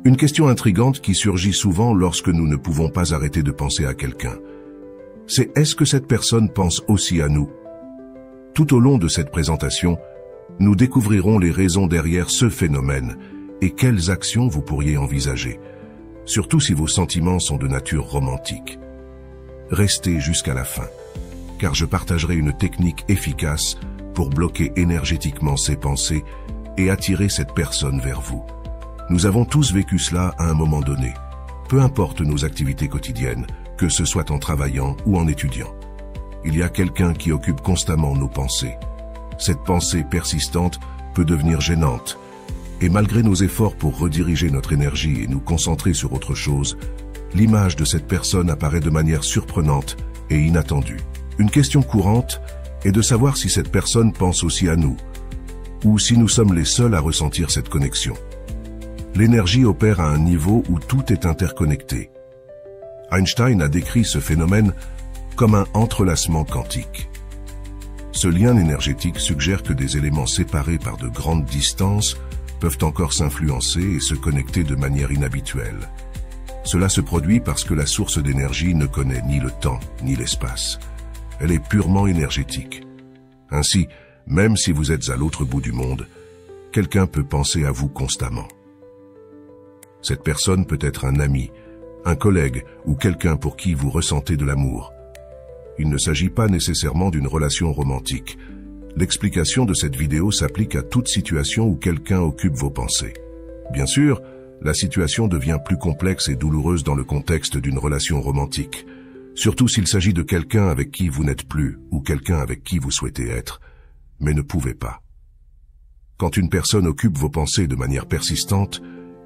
Une question intrigante qui surgit souvent lorsque nous ne pouvons pas arrêter de penser à quelqu'un. C'est est-ce que cette personne pense aussi à nous? Tout au long de cette présentation, nous découvrirons les raisons derrière ce phénomène et quelles actions vous pourriez envisager, surtout si vos sentiments sont de nature romantique. Restez jusqu'à la fin, car je partagerai une technique efficace pour bloquer énergétiquement ces pensées et attirer cette personne vers vous. Nous avons tous vécu cela à un moment donné, peu importe nos activités quotidiennes, que ce soit en travaillant ou en étudiant. Il y a quelqu'un qui occupe constamment nos pensées. Cette pensée persistante peut devenir gênante, et malgré nos efforts pour rediriger notre énergie et nous concentrer sur autre chose, l'image de cette personne apparaît de manière surprenante et inattendue. Une question courante est de savoir si cette personne pense aussi à nous, ou si nous sommes les seuls à ressentir cette connexion. L'énergie opère à un niveau où tout est interconnecté. Einstein a décrit ce phénomène comme un entrelacement quantique. Ce lien énergétique suggère que des éléments séparés par de grandes distances peuvent encore s'influencer et se connecter de manière inhabituelle. Cela se produit parce que la source d'énergie ne connaît ni le temps ni l'espace. Elle est purement énergétique. Ainsi, même si vous êtes à l'autre bout du monde, quelqu'un peut penser à vous constamment. Cette personne peut être un ami, un collègue ou quelqu'un pour qui vous ressentez de l'amour. Il ne s'agit pas nécessairement d'une relation romantique. L'explication de cette vidéo s'applique à toute situation où quelqu'un occupe vos pensées. Bien sûr, la situation devient plus complexe et douloureuse dans le contexte d'une relation romantique, surtout s'il s'agit de quelqu'un avec qui vous n'êtes plus ou quelqu'un avec qui vous souhaitez être, mais ne pouvez pas. Quand une personne occupe vos pensées de manière persistante,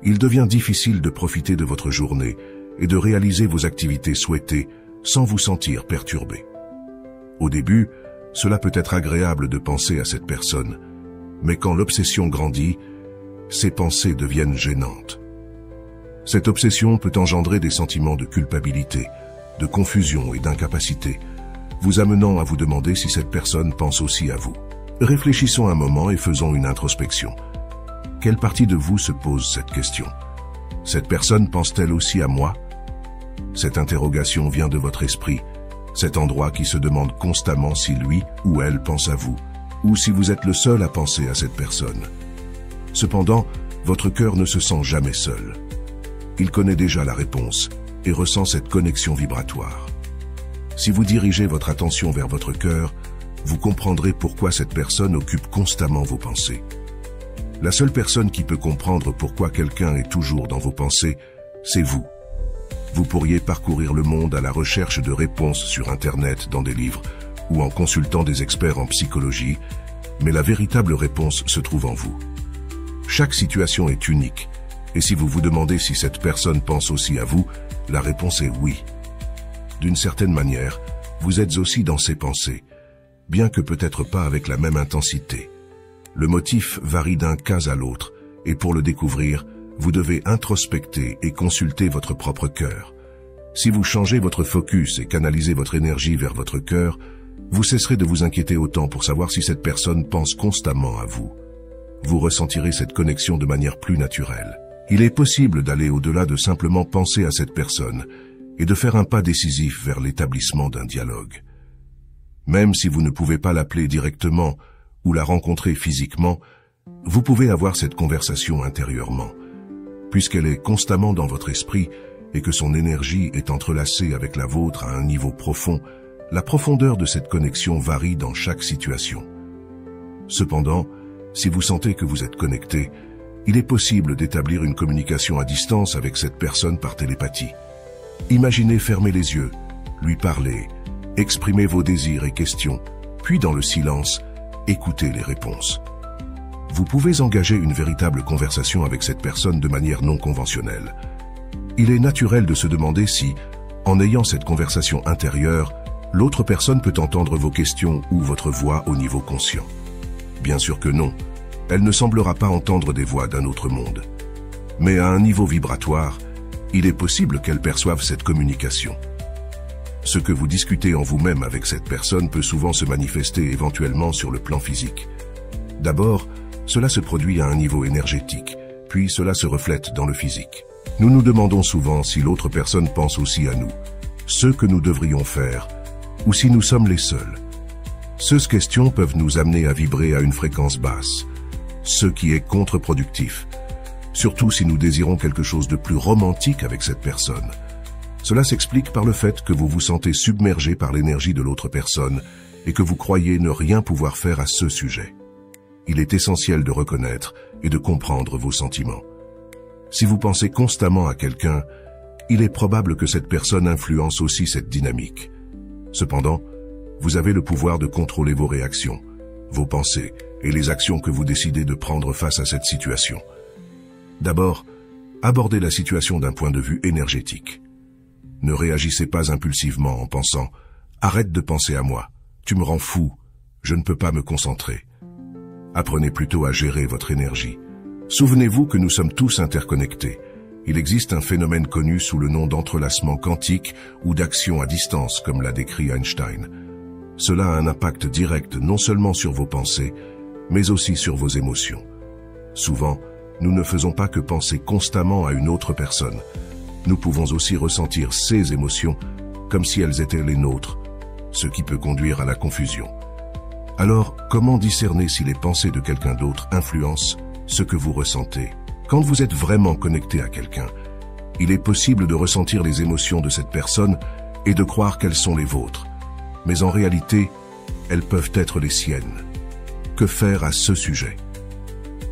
il devient difficile de profiter de votre journée et de réaliser vos activités souhaitées sans vous sentir perturbé. Au début, cela peut être agréable de penser à cette personne, mais quand l'obsession grandit, ces pensées deviennent gênantes. Cette obsession peut engendrer des sentiments de culpabilité, de confusion et d'incapacité, vous amenant à vous demander si cette personne pense aussi à vous. Réfléchissons un moment et faisons une introspection. Quelle partie de vous se pose cette question? Cette personne pense-t-elle aussi à moi? Cette interrogation vient de votre esprit, cet endroit qui se demande constamment si lui ou elle pense à vous, ou si vous êtes le seul à penser à cette personne. Cependant, votre cœur ne se sent jamais seul. Il connaît déjà la réponse et ressent cette connexion vibratoire. Si vous dirigez votre attention vers votre cœur, vous comprendrez pourquoi cette personne occupe constamment vos pensées. La seule personne qui peut comprendre pourquoi quelqu'un est toujours dans vos pensées, c'est vous. Vous pourriez parcourir le monde à la recherche de réponses sur Internet, dans des livres, ou en consultant des experts en psychologie, mais la véritable réponse se trouve en vous. Chaque situation est unique, et si vous vous demandez si cette personne pense aussi à vous, la réponse est oui. D'une certaine manière, vous êtes aussi dans ses pensées, bien que peut-être pas avec la même intensité. Le motif varie d'un cas à l'autre, et pour le découvrir, vous devez introspecter et consulter votre propre cœur. Si vous changez votre focus et canalisez votre énergie vers votre cœur, vous cesserez de vous inquiéter autant pour savoir si cette personne pense constamment à vous. Vous ressentirez cette connexion de manière plus naturelle. Il est possible d'aller au-delà de simplement penser à cette personne et de faire un pas décisif vers l'établissement d'un dialogue. Même si vous ne pouvez pas l'appeler directement ou la rencontrer physiquement, vous pouvez avoir cette conversation intérieurement. Puisqu'elle est constamment dans votre esprit et que son énergie est entrelacée avec la vôtre à un niveau profond, la profondeur de cette connexion varie dans chaque situation. Cependant, si vous sentez que vous êtes connecté, il est possible d'établir une communication à distance avec cette personne par télépathie. Imaginez fermer les yeux, lui parler, exprimer vos désirs et questions, puis dans le silence, écoutez les réponses. Vous pouvez engager une véritable conversation avec cette personne de manière non conventionnelle. Il est naturel de se demander si, en ayant cette conversation intérieure, l'autre personne peut entendre vos questions ou votre voix au niveau conscient. Bien sûr que non, elle ne semblera pas entendre des voix d'un autre monde. Mais à un niveau vibratoire, il est possible qu'elle perçoive cette communication. Ce que vous discutez en vous-même avec cette personne peut souvent se manifester éventuellement sur le plan physique. D'abord, cela se produit à un niveau énergétique, puis cela se reflète dans le physique. Nous nous demandons souvent si l'autre personne pense aussi à nous, ce que nous devrions faire, ou si nous sommes les seuls. Ces questions peuvent nous amener à vibrer à une fréquence basse, ce qui est contre-productif, surtout si nous désirons quelque chose de plus romantique avec cette personne. Cela s'explique par le fait que vous vous sentez submergé par l'énergie de l'autre personne et que vous croyez ne rien pouvoir faire à ce sujet. Il est essentiel de reconnaître et de comprendre vos sentiments. Si vous pensez constamment à quelqu'un, il est probable que cette personne influence aussi cette dynamique. Cependant, vous avez le pouvoir de contrôler vos réactions, vos pensées et les actions que vous décidez de prendre face à cette situation. D'abord, abordez la situation d'un point de vue énergétique. Ne réagissez pas impulsivement en pensant « Arrête de penser à moi, tu me rends fou, je ne peux pas me concentrer ». Apprenez plutôt à gérer votre énergie. Souvenez-vous que nous sommes tous interconnectés. Il existe un phénomène connu sous le nom d'entrelacement quantique ou d'action à distance, comme l'a décrit Einstein. Cela a un impact direct non seulement sur vos pensées, mais aussi sur vos émotions. Souvent, nous ne faisons pas que penser constamment à une autre personne. Nous pouvons aussi ressentir ces émotions comme si elles étaient les nôtres, ce qui peut conduire à la confusion. Alors, comment discerner si les pensées de quelqu'un d'autre influencent ce que vous ressentez? Quand vous êtes vraiment connecté à quelqu'un, il est possible de ressentir les émotions de cette personne et de croire qu'elles sont les vôtres. Mais en réalité, elles peuvent être les siennes. Que faire à ce sujet?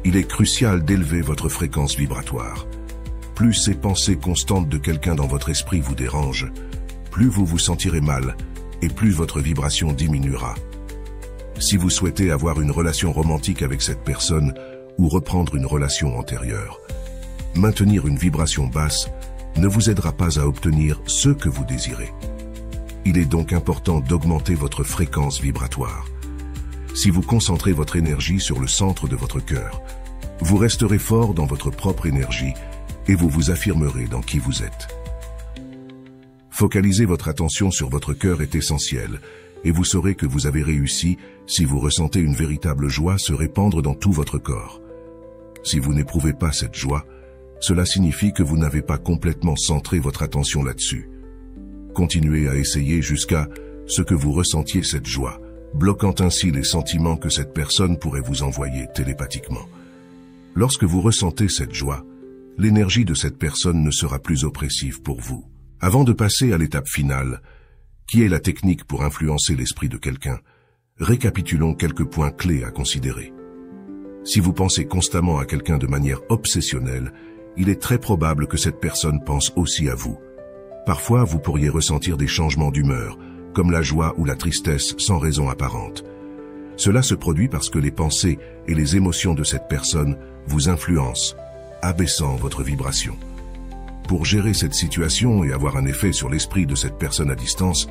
Il est crucial d'élever votre fréquence vibratoire. Plus ces pensées constantes de quelqu'un dans votre esprit vous dérangent, plus vous vous sentirez mal et plus votre vibration diminuera. Si vous souhaitez avoir une relation romantique avec cette personne ou reprendre une relation antérieure, maintenir une vibration basse ne vous aidera pas à obtenir ce que vous désirez. Il est donc important d'augmenter votre fréquence vibratoire. Si vous concentrez votre énergie sur le centre de votre cœur, vous resterez fort dans votre propre énergie et vous vous affirmerez dans qui vous êtes. Focaliser votre attention sur votre cœur est essentiel et vous saurez que vous avez réussi si vous ressentez une véritable joie se répandre dans tout votre corps. Si vous n'éprouvez pas cette joie, cela signifie que vous n'avez pas complètement centré votre attention là-dessus. Continuez à essayer jusqu'à ce que vous ressentiez cette joie, bloquant ainsi les sentiments que cette personne pourrait vous envoyer télépathiquement. Lorsque vous ressentez cette joie, l'énergie de cette personne ne sera plus oppressive pour vous. Avant de passer à l'étape finale, qui est la technique pour influencer l'esprit de quelqu'un, récapitulons quelques points clés à considérer. Si vous pensez constamment à quelqu'un de manière obsessionnelle, il est très probable que cette personne pense aussi à vous. Parfois, vous pourriez ressentir des changements d'humeur, comme la joie ou la tristesse sans raison apparente. Cela se produit parce que les pensées et les émotions de cette personne vous influencent, abaissant votre vibration. Pour gérer cette situation et avoir un effet sur l'esprit de cette personne à distance,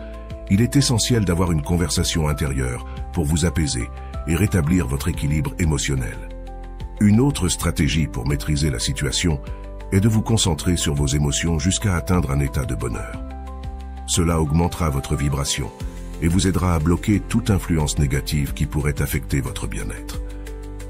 il est essentiel d'avoir une conversation intérieure pour vous apaiser et rétablir votre équilibre émotionnel. Une autre stratégie pour maîtriser la situation est de vous concentrer sur vos émotions jusqu'à atteindre un état de bonheur. Cela augmentera votre vibration et vous aidera à bloquer toute influence négative qui pourrait affecter votre bien-être.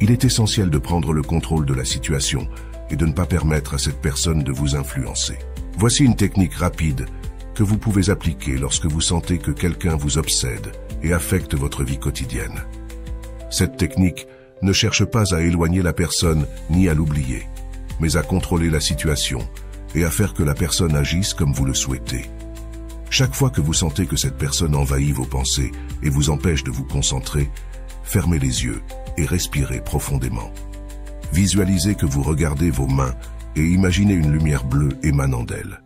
Il est essentiel de prendre le contrôle de la situation et de ne pas permettre à cette personne de vous influencer. Voici une technique rapide que vous pouvez appliquer lorsque vous sentez que quelqu'un vous obsède et affecte votre vie quotidienne. Cette technique ne cherche pas à éloigner la personne ni à l'oublier, mais à contrôler la situation et à faire que la personne agisse comme vous le souhaitez. Chaque fois que vous sentez que cette personne envahit vos pensées et vous empêche de vous concentrer, fermez les yeux et respirez profondément. Visualisez que vous regardez vos mains et imaginez une lumière bleue émanant d'elles.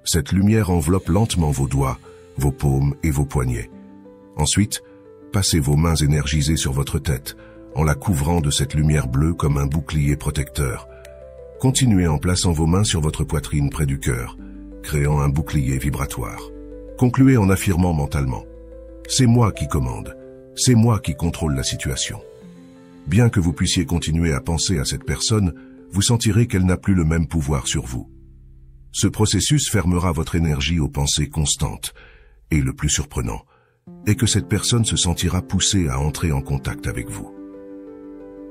Cette lumière enveloppe lentement vos doigts, vos paumes et vos poignets. Ensuite, passez vos mains énergisées sur votre tête, en la couvrant de cette lumière bleue comme un bouclier protecteur. Continuez en plaçant vos mains sur votre poitrine près du cœur, créant un bouclier vibratoire. Concluez en affirmant mentalement « C'est moi qui commande, c'est moi qui contrôle la situation ». Bien que vous puissiez continuer à penser à cette personne, vous sentirez qu'elle n'a plus le même pouvoir sur vous. Ce processus fermera votre énergie aux pensées constantes, et le plus surprenant est que cette personne se sentira poussée à entrer en contact avec vous.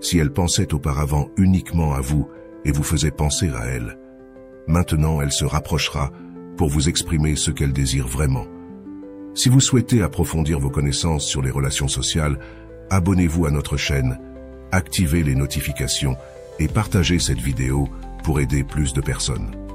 Si elle pensait auparavant uniquement à vous et vous faisait penser à elle, Maintenant, elle se rapprochera pour vous exprimer ce qu'elle désire vraiment. Si vous souhaitez approfondir vos connaissances sur les relations sociales, abonnez-vous à notre chaîne, activez les notifications et partagez cette vidéo pour aider plus de personnes.